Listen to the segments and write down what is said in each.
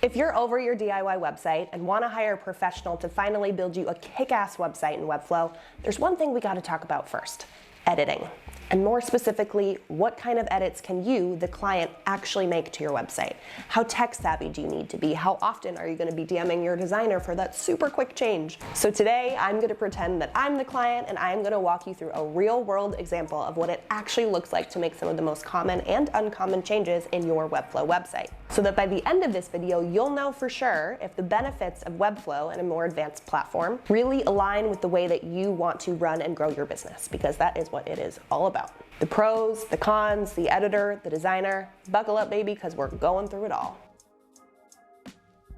If you're over your DIY website and want to hire a professional to finally build you a kick-ass website in Webflow, there's one thing we got to talk about first: editing. And more specifically, what kind of edits can you, the client, actually make to your website? How tech savvy do you need to be? How often are you going to be DMing your designer for that super quick change? So today, I'm going to pretend that I'm the client and I'm going to walk you through a real world example of what it actually looks like to make some of the most common and uncommon changes in your Webflow website. So that by the end of this video, you'll know for sure if the benefits of Webflow and a more advanced platform really align with the way that you want to run and grow your business, because that is what it is all about. The pros, the cons, the editor, the designer. Buckle up, baby, because we're going through it all.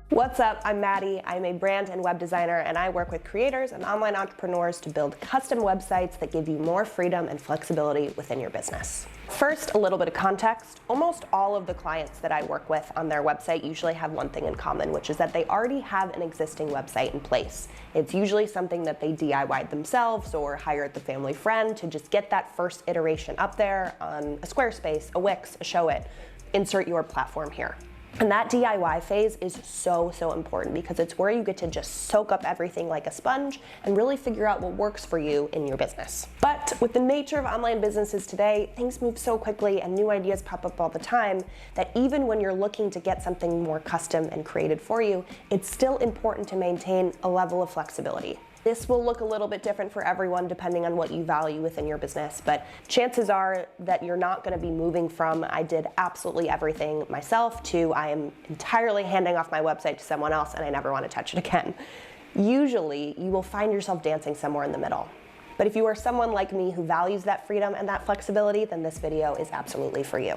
What's up? I'm Maddie. I'm a brand and web designer, and I work with creators and online entrepreneurs to build custom websites that give you more freedom and flexibility within your business. First, a little bit of context. Almost all of the clients that I work with on their website usually have one thing in common, which is that they already have an existing website in place. It's usually something that they DIY'd themselves or hired the family friend to just get that first iteration up there on a Squarespace, a Wix, a Showit. Insert your platform here. And that DIY phase is so important because it's where you get to just soak up everything like a sponge and really figure out what works for you in your business. But with the nature of online businesses today, things move so quickly and new ideas pop up all the time that even when you're looking to get something more custom and created for you, it's still important to maintain a level of flexibility. This will look a little bit different for everyone depending on what you value within your business, but chances are that you're not going to be moving from I did absolutely everything myself to I am entirely handing off my website to someone else and I never want to touch it again. Usually, you will find yourself dancing somewhere in the middle. But if you are someone like me who values that freedom and that flexibility, then this video is absolutely for you.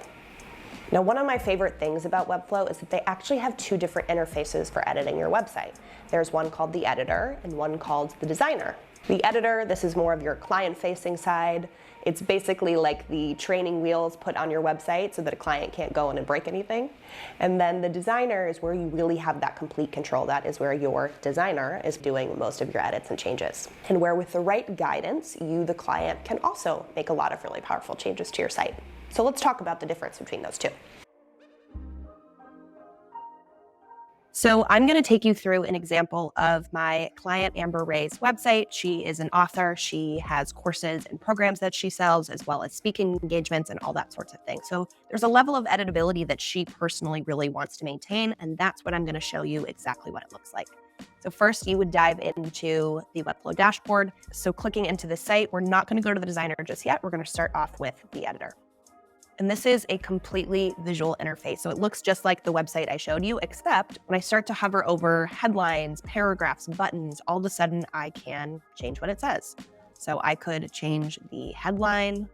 Now, one of my favorite things about Webflow is that they actually have two different interfaces for editing your website. There's one called the editor and one called the designer. The editor, this is more of your client-facing side. It's basically like the training wheels put on your website so that a client can't go in and break anything. And then the designer is where you really have that complete control. That is where your designer is doing most of your edits and changes. And where with the right guidance, you, the client, can also make a lot of really powerful changes to your site. So let's talk about the difference between those two. So I'm going to take you through an example of my client Amber Ray's website. She is an author. She has courses and programs that she sells, as well as speaking engagements and all that sorts of things. So there's a level of editability that she personally really wants to maintain, and that's what I'm going to show you exactly what it looks like. So first, you would dive into the Webflow dashboard. So clicking into the site, we're not going to go to the designer just yet. We're going to start off with the editor. And this is a completely visual interface. So it looks just like the website I showed you, except when I start to hover over headlines, paragraphs, buttons, all of a sudden I can change what it says. So I could change the headline.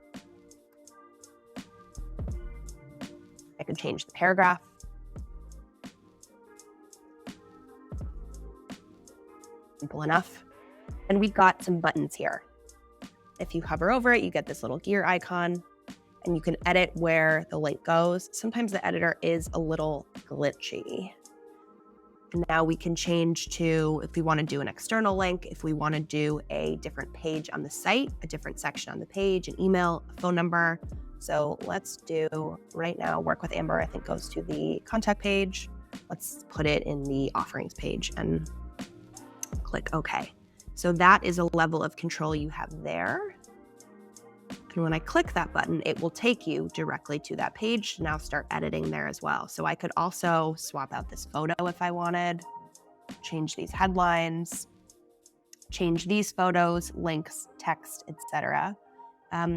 I could change the paragraph. Simple enough. And we've got some buttons here. If you hover over it, you get this little gear icon. And you can edit where the link goes. Sometimes the editor is a little glitchy. Now we can change to, if we want to do an external link, if we want to do a different page on the site, a different section on the page, an email, a phone number. So let's do, right now, Work with Amber, I think goes to the contact page. Let's put it in the offerings page and click OK. So that is a level of control you have there. And when I click that button, it will take you directly to that page to now start editing there as well. So I could also swap out this photo if I wanted, change these headlines, change these photos, links, text, etc.,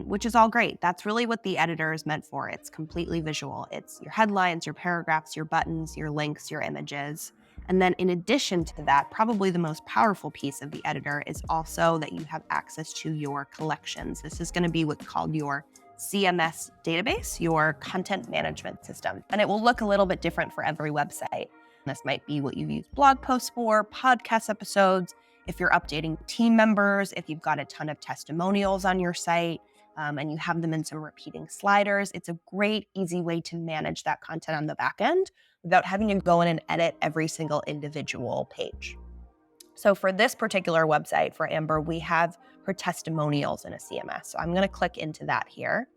which is all great. That's really what the editor is meant for. It's completely visual. It's your headlines, your paragraphs, your buttons, your links, your images. And then in addition to that, probably the most powerful piece of the editor is also that you have access to your collections. This is going to be what's called your CMS database, your content management system. And it will look a little bit different for every website. This might be what you use blog posts for, podcast episodes, if you're updating team members, if you've got a ton of testimonials on your site, and you have them in some repeating sliders. It's a great, easy way to manage that content on the back end without having to go in and edit every single individual page. So for this particular website, for Amber, we have her testimonials in a CMS. So I'm going to click into that here.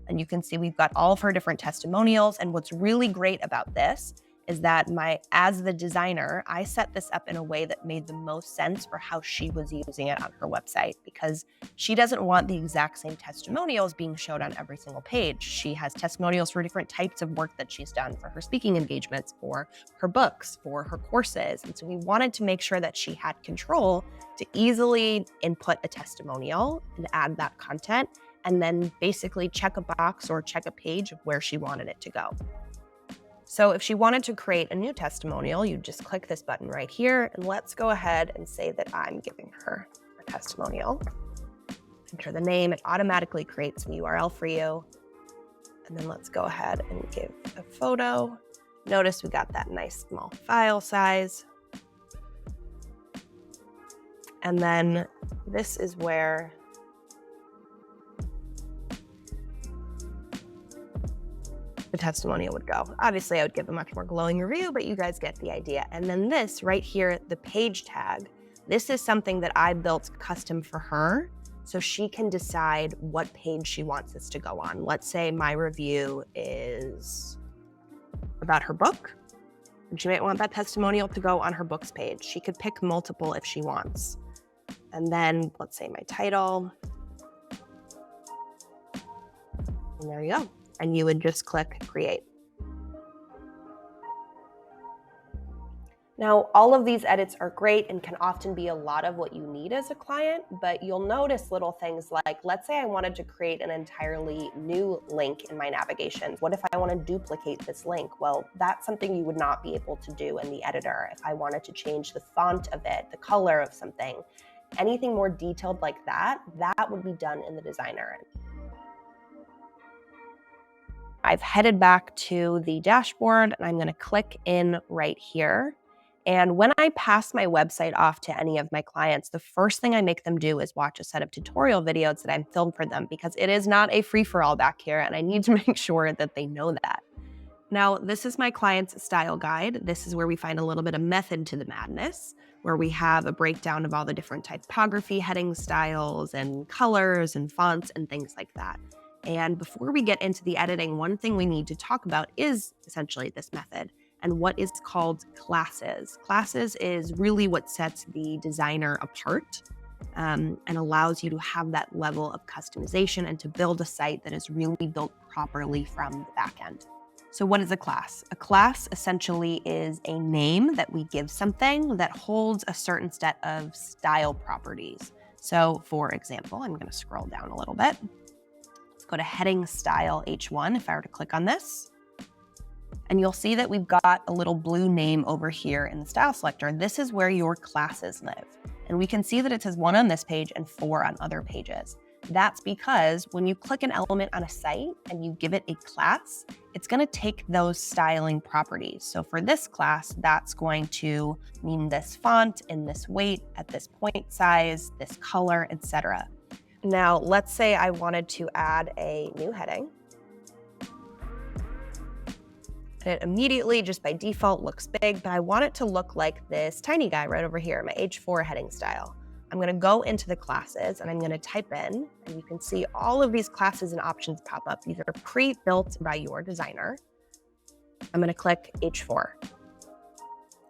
And you can see we've got all of her different testimonials. And what's really great about this is that as the designer, I set this up in a way that made the most sense for how she was using it on her website, because she doesn't want the exact same testimonials being showed on every single page. She has testimonials for different types of work that she's done, for her speaking engagements, for her books, for her courses. And so we wanted to make sure that she had control to easily input a testimonial and add that content, and then basically check a box or check a page of where she wanted it to go. So if she wanted to create a new testimonial, you just click this button right here, and let's go ahead and say that I'm giving her a testimonial. Enter the name, it automatically creates a URL for you. And then let's go ahead and give a photo. Notice we got that nice small file size. And then this is where the testimonial would go. Obviously, I would give a much more glowing review, but you guys get the idea. And then this right here, the page tag, this is something that I built custom for her, so she can decide what page she wants this to go on. Let's say my review is about her book, and she might want that testimonial to go on her books page. She could pick multiple if she wants. And then let's say my title, and there you go. And you would just click create. Now, all of these edits are great and can often be a lot of what you need as a client, but you'll notice little things like, let's say I wanted to create an entirely new link in my navigation. What if I want to duplicate this link? Well, that's something you would not be able to do in the editor. If I wanted to change the font of it, the color of something, anything more detailed like that, that would be done in the designer. I've headed back to the dashboard, and I'm going to click in right here. And when I pass my website off to any of my clients, the first thing I make them do is watch a set of tutorial videos that I'm filmed for them, because it is not a free-for-all back here, and I need to make sure that they know that. Now, this is my client's style guide. This is where we find a little bit of method to the madness, where we have a breakdown of all the different typography heading styles and colors and fonts and things like that. And before we get into the editing, one thing we need to talk about is essentially this method and what is called classes. Classes is really what sets the designer apart and allows you to have that level of customization and to build a site that is really built properly from the back end. So what is a class? A class essentially is a name that we give something that holds a certain set of style properties. So for example, I'm going to scroll down a little bit. Go to heading style H1 if I were to click on this. And you'll see that we've got a little blue name over here in the style selector. This is where your classes live. And we can see that it says 1 on this page and 4 on other pages. That's because when you click an element on a site and you give it a class, it's going to take those styling properties. So for this class, that's going to mean this font in this weight at this point size, this color, etc. Now, let's say I wanted to add a new heading. And it immediately, just by default, looks big, but I want it to look like this tiny guy right over here, my H4 heading style. I'm going to go into the classes and I'm going to type in, and you can see all of these classes and options pop up. These are pre-built by your designer. I'm going to click H4.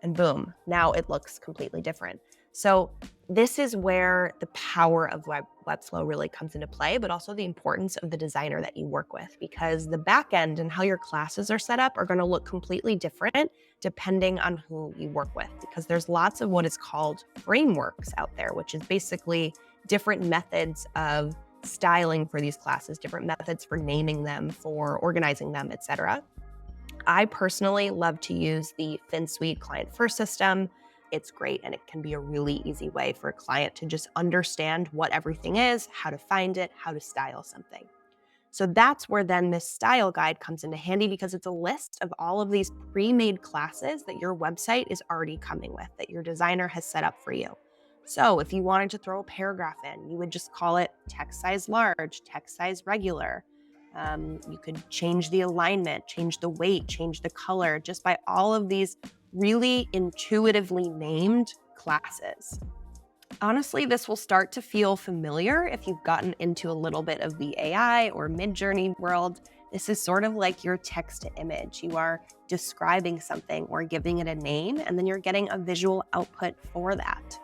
And boom, now it looks completely different. So this is where the power of Webflow really comes into play, but also the importance of the designer that you work with, because the back end and how your classes are set up are going to look completely different depending on who you work with, because there's lots of what is called frameworks out there, which is basically different methods of styling for these classes, different methods for naming them, for organizing them, etc. I personally love to use the FinSuite client first system. It's great, and it can be a really easy way for a client to just understand what everything is, how to find it, how to style something. So that's where then this style guide comes into handy, because it's a list of all of these pre-made classes that your website is already coming with, that your designer has set up for you. So if you wanted to throw a paragraph in, you would just call it text size large, text size regular. You could change the alignment, change the weight, change the color, just by all of these really intuitively named classes. Honestly, this will start to feel familiar if you've gotten into a little bit of the AI or Midjourney world. This is sort of like your text to image. You are describing something or giving it a name, and then you're getting a visual output for that,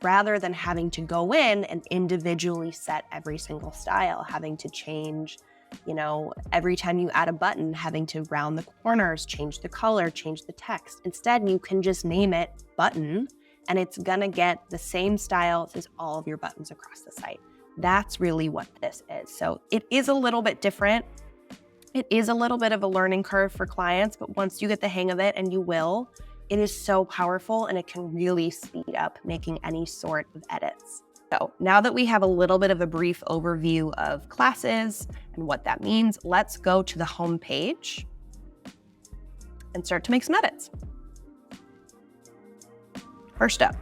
rather than having to go in and individually set every single style, having to change, every time you add a button, having to round the corners, change the color, change the text. Instead, you can just name it button, and it's gonna get the same style as all of your buttons across the site. That's really what this is. So it is a little bit different. It is a little bit of a learning curve for clients, but once you get the hang of it, and you will, it is so powerful, and it can really speed up making any sort of edits. So now that we have a little bit of a brief overview of classes and what that means, let's go to the home page and start to make some edits. First up,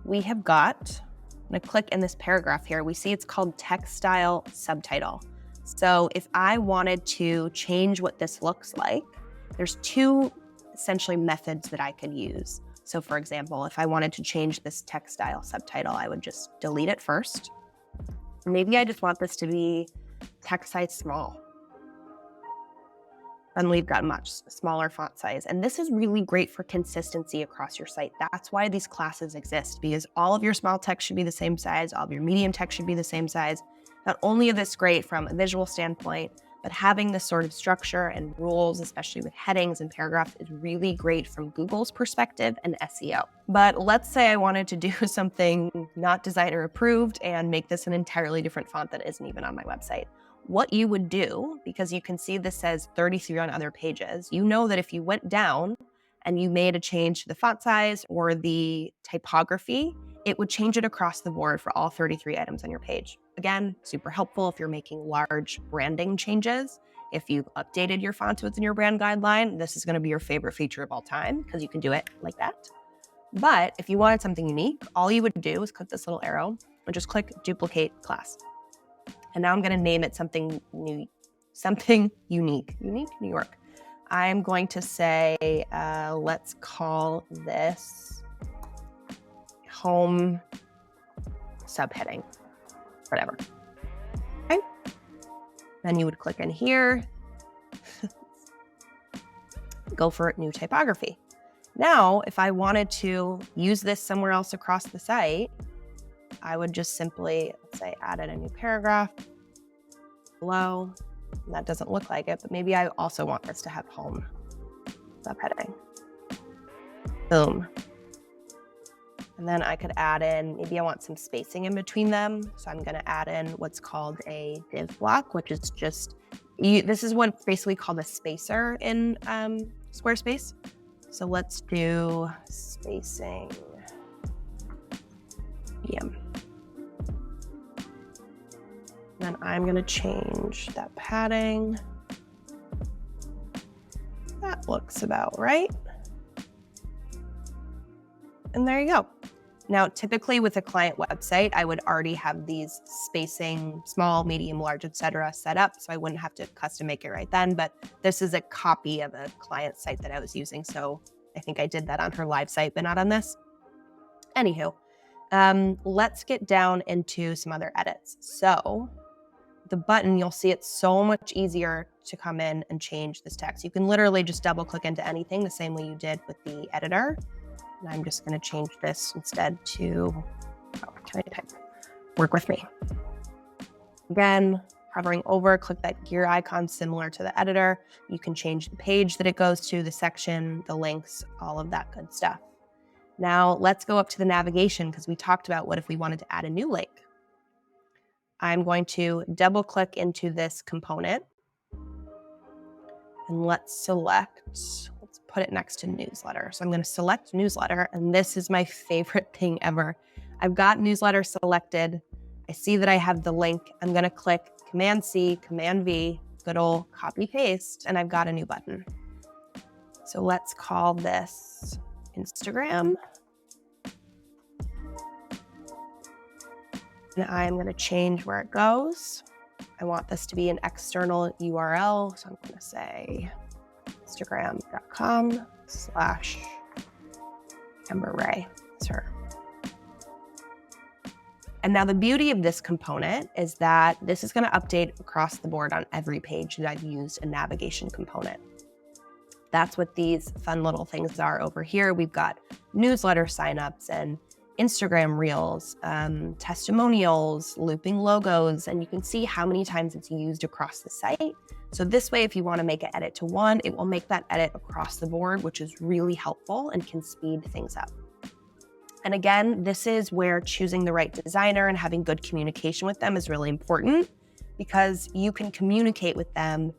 we have got, I'm gonna click in this paragraph here. We see it's called text style subtitle. So if I wanted to change what this looks like, there's two essentially methods that I could use. So for example, if I wanted to change this text style subtitle, I would just delete it first. Maybe I just want this to be text size small. And we've got a much smaller font size. And this is really great for consistency across your site. That's why these classes exist, because all of your small text should be the same size, all of your medium text should be the same size. Not only is this great from a visual standpoint, but having this sort of structure and rules, especially with headings and paragraphs, is really great from Google's perspective and SEO. But let's say I wanted to do something not designer approved and make this an entirely different font that isn't even on my website. What you would do, because you can see this says 33 on other pages, you know that if you went down and you made a change to the font size or the typography, it would change it across the board for all 33 items on your page. Again, super helpful if you're making large branding changes. If you've updated your font within your brand guideline, this is going to be your favorite feature of all time because you can do it like that. But if you wanted something unique, all you would do is click this little arrow and just click duplicate class. And now I'm going to name it something new, something unique. Unique New York. I'm going to say, let's call this home subheading, whatever. Okay. Then you would click in here, go for new typography. Now, if I wanted to use this somewhere else across the site, I would just simply, let's say, added a new paragraph below. And that doesn't look like it, but maybe I also want this to have home subheading. Boom. And then I could add in, maybe I want some spacing in between them. So I'm going to add in what's called a div block, which is just, this is what's basically called a spacer in Squarespace. So let's do spacing medium. Then I'm going to change that padding. That looks about right. And there you go. Now, typically with a client website, I would already have these spacing, small, medium, large, etc. set up, so I wouldn't have to custom make it right then. But this is a copy of a client site that I was using, so I think I did that on her live site, but not on this. Anywho, let's get down into some other edits. So the button, you'll see it's so much easier to come in and change this text. You can literally just double click into anything the same way you did with the editor. And I'm just going to change this instead to, can I type? Work with me. Again, hovering over, click that gear icon similar to the editor. You can change the page that it goes to, the section, the links, all of that good stuff. Now let's go up to the navigation because we talked about what if we wanted to add a new link. I'm going to double click into this component and let's put it next to newsletter. So I'm going to select newsletter, and this is my favorite thing ever. I've got newsletter selected. I see that I have the link. I'm going to click Command C, Command V, good old copy paste, and I've got a new button. So let's call this Instagram. And I'm going to change where it goes. I want this to be an external URL. So I'm going to say Instagram.com/Amber Ray. That's her. And now the beauty of this component is that this is going to update across the board on every page that I've used a navigation component. That's what these fun little things are over here. We've got newsletter signups and Instagram reels, testimonials, looping logos, and you can see how many times it's used across the site. So this way, if you want to make an edit to one, it will make that edit across the board, which is really helpful and can speed things up. And again, this is where choosing the right designer and having good communication with them is really important, because you can communicate with them,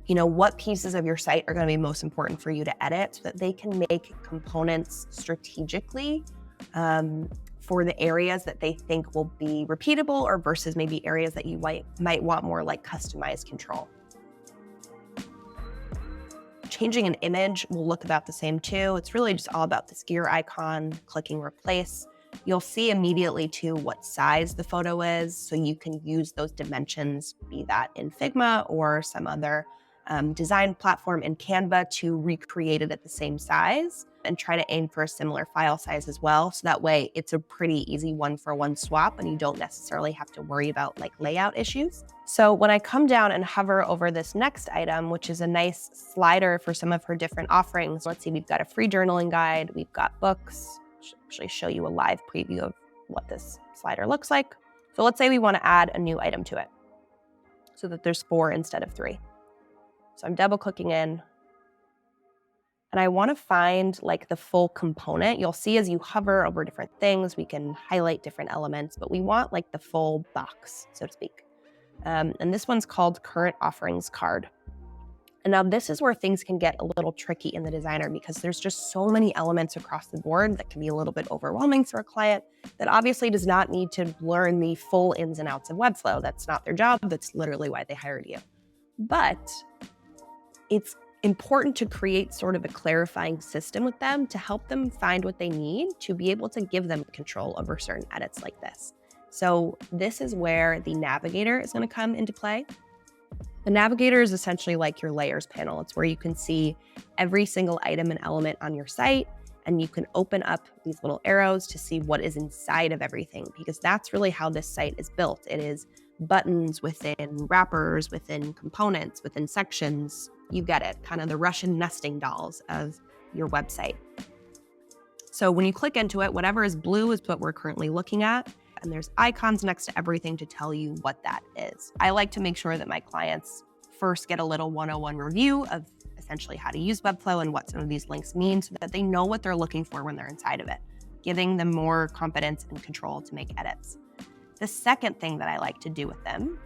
what pieces of your site are going to be most important for you to edit so that they can make components strategically for the areas that they think will be repeatable, or versus maybe areas that you might want more like customized control. Changing an image will look about the same too. It's really just all about this gear icon, clicking replace. You'll see immediately too what size the photo is, so you can use those dimensions, be that in Figma or some other design platform in Canva, to recreate it at the same size and try to aim for a similar file size as well. So that way it's a pretty easy one-for-one swap and you don't necessarily have to worry about like layout issues. So when I come down and hover over this next item, which is a nice slider for some of her different offerings. Let's see, we've got a free journaling guide, we've got books. I'll actually show you a live preview of what this slider looks like. So let's say we want to add a new item to it so that there's 4 instead of 3. So I'm double clicking in and I want to find like the full component. You'll see as you hover over different things, we can highlight different elements, but we want like the full box, so to speak. And this one's called Current Offerings Card. And now this is where things can get a little tricky in the designer, because there's just so many elements across the board that can be a little bit overwhelming for a client that obviously does not need to learn the full ins and outs of Webflow. That's not their job. That's literally why they hired you. But it's important to create sort of a clarifying system with them to help them find what they need to be able to give them control over certain edits like this. So this is where the navigator is going to come into play. The navigator is essentially like your layers panel. It's where you can see every single item and element on your site, and you can open up these little arrows to see what is inside of everything, because that's really how this site is built. It is buttons within wrappers, within components, within sections. You get it, kind of the Russian nesting dolls of your website. So when you click into it, whatever is blue is what we're currently looking at. And there's icons next to everything to tell you what that is. I like to make sure that my clients first get a little 101 review of essentially how to use Webflow and what some of these links mean, so that they know what they're looking for when they're inside of it, giving them more confidence and control to make edits. The second thing that I like to do with them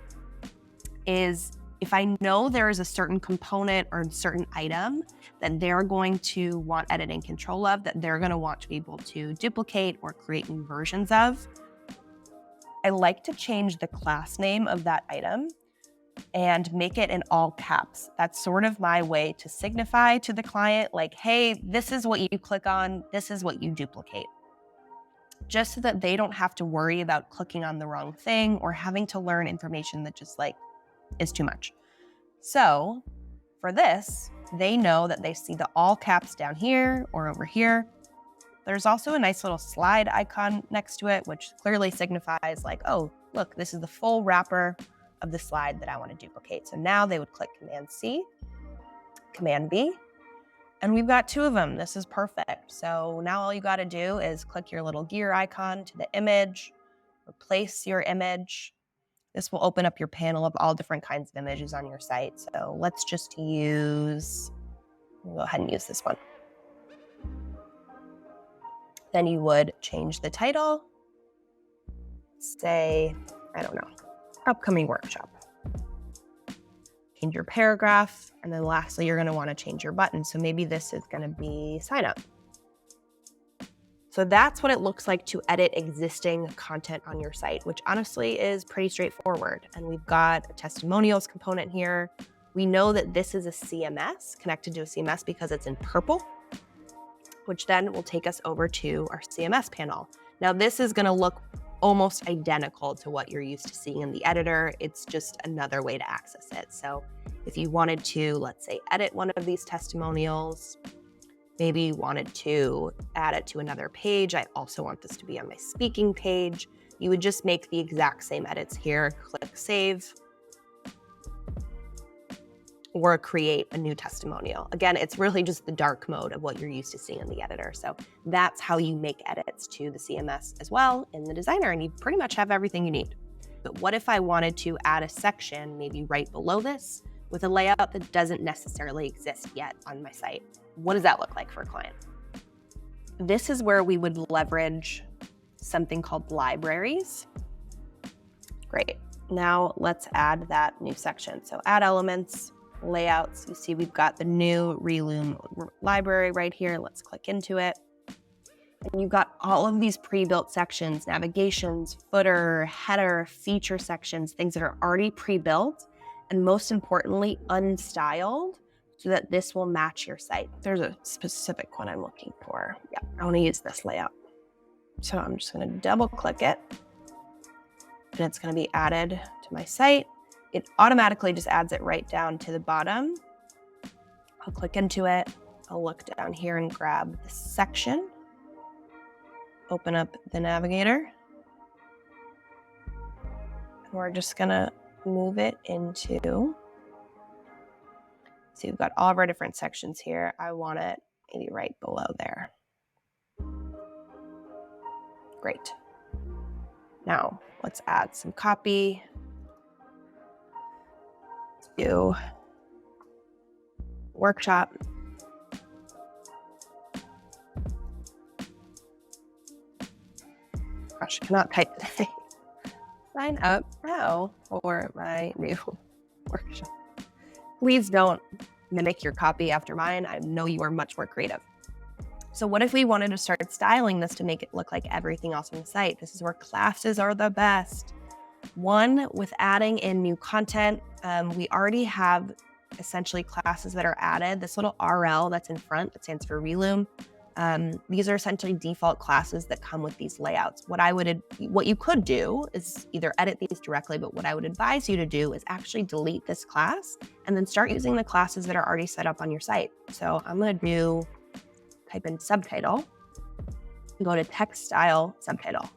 is, if I know there is a certain component or a certain item that they're going to want editing control of, that they're going to want to be able to duplicate or create new versions of, I like to change the class name of that item and make it in all caps. That's sort of my way to signify to the client, like, hey, this is what you click on, this is what you duplicate. Just so that they don't have to worry about clicking on the wrong thing or having to learn information that just like is too much. So for this, they know that they see the all caps down here or over here. There's also a nice little slide icon next to it, which clearly signifies like, oh, look, this is the full wrapper of the slide that I want to duplicate. So now they would click Command C, Command V, and we've got 2 of them. This is perfect. So now all you got to do is click your little gear icon to the image, replace your image. This will open up your panel of all different kinds of images on your site. So let's just use, we'll go ahead and use this one. Then you would change the title, say, I don't know, upcoming workshop. Change your paragraph, and then lastly, you're going to want to change your button. So maybe this is going to be sign up. So that's what it looks like to edit existing content on your site, which honestly is pretty straightforward. And we've got a testimonials component here. We know that this is a CMS, connected to a CMS because it's in purple, which then will take us over to our CMS panel. Now this is going to look almost identical to what you're used to seeing in the editor. It's just another way to access it. So if you wanted to, let's say, edit one of these testimonials, maybe wanted to add it to another page. I also want this to be on my speaking page. You would just make the exact same edits here, click save, or create a new testimonial. Again, it's really just the dark mode of what you're used to seeing in the editor. So that's how you make edits to the CMS as well in the designer, and you pretty much have everything you need. But what if I wanted to add a section, maybe right below this, with a layout that doesn't necessarily exist yet on my site? What does that look like for a client? This is where we would leverage something called libraries. Great. Now let's add that new section. So add elements, layouts. You see we've got the new Reloom library right here. Let's click into it. And you've got all of these pre-built sections, navigations, footer, header, feature sections, things that are already pre-built, and most importantly, unstyled, so that this will match your site. There's a specific one I'm looking for. Yeah, I want to use this layout. So I'm just going to double click it, and it's going to be added to my site. It automatically just adds it right down to the bottom. I'll click into it. I'll look down here and grab this section. Open up the navigator. And we're just gonna move it into, so you've got all of our different sections here. I want it maybe right below there. Great. Now let's add some copy. Let's do workshop. Gosh, I cannot type today. Sign up now for my new workshop. Please don't mimic your copy after mine. I know you are much more creative. So what if we wanted to start styling this to make it look like everything else on the site? This is where classes are the best. One, with adding in new content, we already have essentially classes that are added. This little RL that's in front, that stands for Reloom. These are essentially default classes that come with these layouts. What you could do is either edit these directly, but what I would advise you to do is actually delete this class and then start using the classes that are already set up on your site. So I'm going to type in subtitle, go to text style subtitle.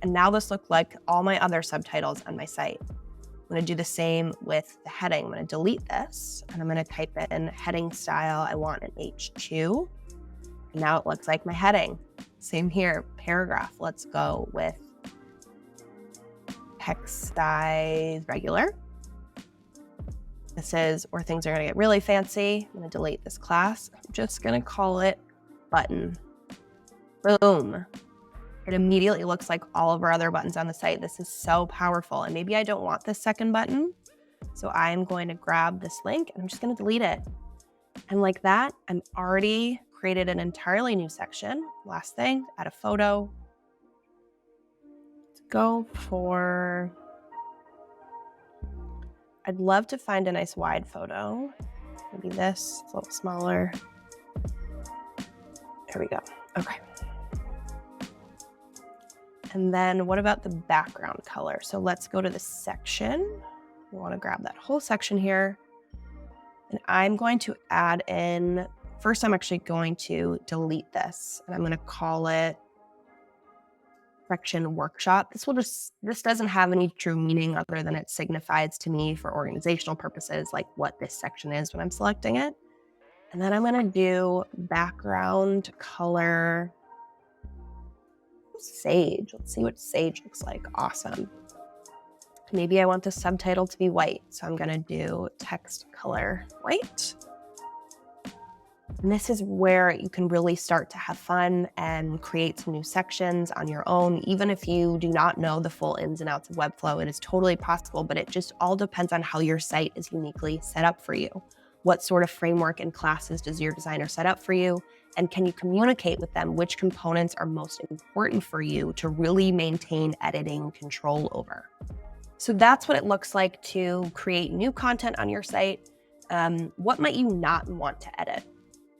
And now this looks like all my other subtitles on my site. I'm going to do the same with the heading. I'm going to delete this and I'm going to type in heading style. I want an H2. And now it looks like my heading. Same here, paragraph. Let's go with text size regular. This is where things are going to get really fancy. I'm going to delete this class. I'm just going to call it button. Boom. It immediately looks like all of our other buttons on the site. This is so powerful. And maybe I don't want this second button. So I'm going to grab this link and I'm just going to delete it. And like that, I'm already created an entirely new section. Last thing, add a photo. Let's go for, I'd love to find a nice wide photo. Maybe this, it's a little smaller. There we go. Okay. And then what about the background color? So let's go to the section. We want to grab that whole section here. And I'm going to add in, first I'm actually going to delete this and I'm going to call it section workshop. This doesn't have any true meaning other than it signifies to me for organizational purposes, like what this section is when I'm selecting it. And then I'm going to do background color sage. Let's see what sage looks like. Awesome. Maybe I want the subtitle to be white. So I'm going to do text color white. And this is where you can really start to have fun and create some new sections on your own. Even if you do not know the full ins and outs of Webflow, it is totally possible, but it just all depends on how your site is uniquely set up for you. What sort of framework and classes does your designer set up for you? And can you communicate with them which components are most important for you to really maintain editing control over? So that's what it looks like to create new content on your site. What might you not want to edit?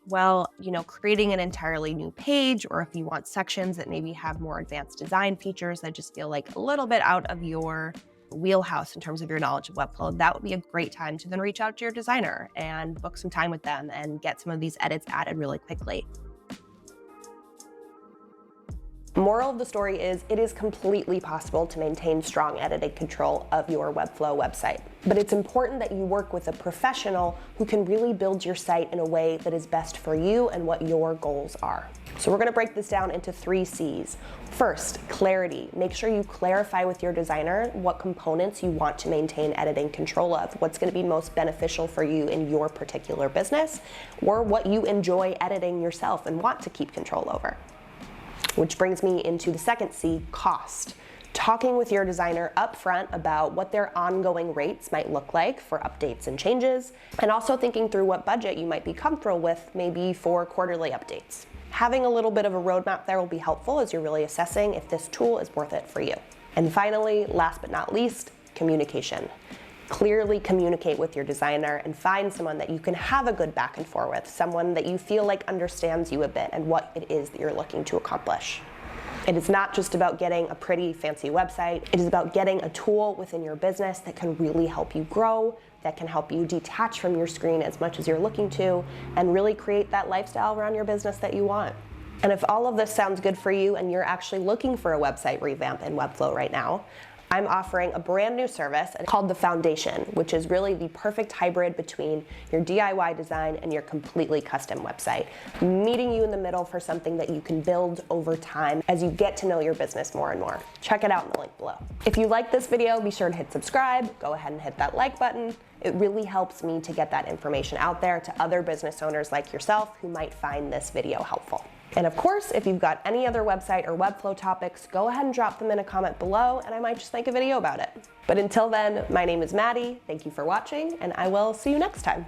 Well, creating an entirely new page, or if you want sections that maybe have more advanced design features that just feel like a little bit out of your wheelhouse in terms of your knowledge of Webflow, that would be a great time to then reach out to your designer and book some time with them and get some of these edits added really quickly. Moral of the story is it is completely possible to maintain strong editing control of your Webflow website. But it's important that you work with a professional who can really build your site in a way that is best for you and what your goals are. So we're going to break this down into 3 C's. First, clarity. Make sure you clarify with your designer what components you want to maintain editing control of, what's going to be most beneficial for you in your particular business, or what you enjoy editing yourself and want to keep control over. Which brings me into the second C, cost. Talking with your designer upfront about what their ongoing rates might look like for updates and changes, and also thinking through what budget you might be comfortable with, maybe for quarterly updates. Having a little bit of a roadmap there will be helpful as you're really assessing if this tool is worth it for you. And finally, last but not least, communication. Clearly communicate with your designer and find someone that you can have a good back and forth with, someone that you feel like understands you a bit and what it is that you're looking to accomplish. It is not just about getting a pretty fancy website. It is about getting a tool within your business that can really help you grow, that can help you detach from your screen as much as you're looking to, and really create that lifestyle around your business that you want. And if all of this sounds good for you and you're actually looking for a website revamp in Webflow right now, I'm offering a brand new service called The Foundation, which is really the perfect hybrid between your DIY design and your completely custom website, meeting you in the middle for something that you can build over time as you get to know your business more and more. Check it out in the link below. If you like this video, be sure to hit subscribe, go ahead and hit that like button. It really helps me to get that information out there to other business owners like yourself who might find this video helpful. And of course, if you've got any other website or Webflow topics, go ahead and drop them in a comment below and I might just make a video about it. But until then, my name is Maddie, thank you for watching, and I will see you next time.